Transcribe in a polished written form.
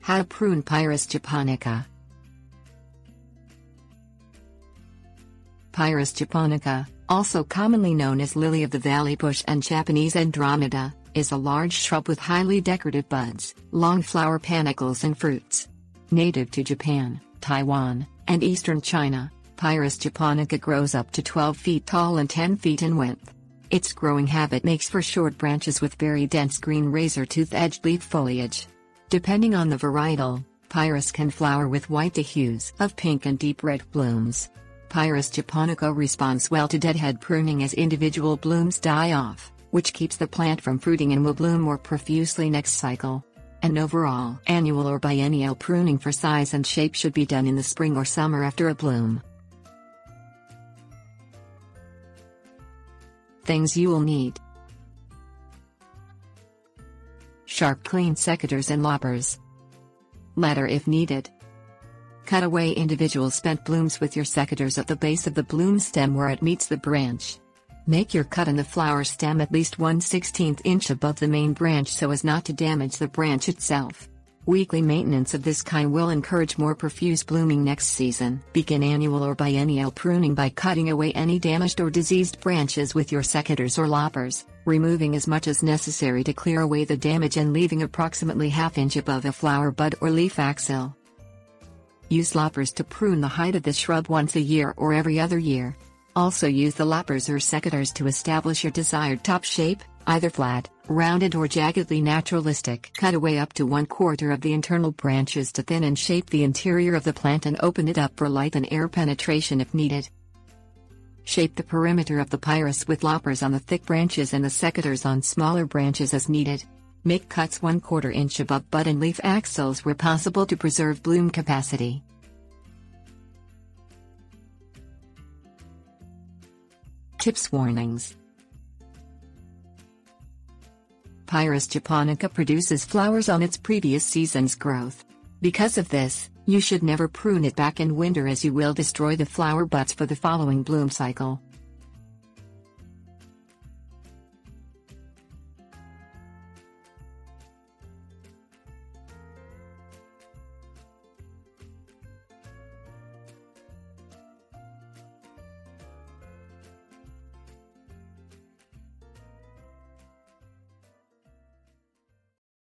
How to prune Pieris japonica. Pieris japonica, also commonly known as lily of the valley bush and Japanese Andromeda, is a large shrub with highly decorative buds, long flower panicles and fruits. Native to Japan, Taiwan, and Eastern China, Pieris japonica grows up to 12 feet tall and 10 feet in width. Its growing habit makes for short branches with very dense green razor-tooth-edged leaf foliage. Depending on the varietal, Pieris can flower with white to hues of pink and deep red blooms. Pieris japonica responds well to deadhead pruning as individual blooms die off, which keeps the plant from fruiting and will bloom more profusely next cycle. An overall annual or biennial pruning for size and shape should be done in the spring or summer after a bloom. Things you will need: sharp clean secateurs and loppers. Ladder if needed. Cut away individual spent blooms with your secateurs at the base of the bloom stem where it meets the branch. Make your cut in the flower stem at least 1/16 inch above the main branch so as not to damage the branch itself. Weekly maintenance of this kind will encourage more profuse blooming next season. Begin annual or biennial pruning by cutting away any damaged or diseased branches with your secateurs or loppers, removing as much as necessary to clear away the damage and leaving approximately ½ inch above a flower bud or leaf axil. Use loppers to prune the height of the shrub once a year or every other year. Also use the loppers or secateurs to establish your desired top shape, either flat, rounded or jaggedly naturalistic. Cut away up to 1/4 of the internal branches to thin and shape the interior of the plant and open it up for light and air penetration if needed. Shape the perimeter of the pieris with loppers on the thick branches and the secateurs on smaller branches as needed. Make cuts 1/4 inch above bud and leaf axils where possible to preserve bloom capacity. Tips warnings. Pieris japonica produces flowers on its previous season's growth. Because of this, you should never prune it back in winter as you will destroy the flower buds for the following bloom cycle.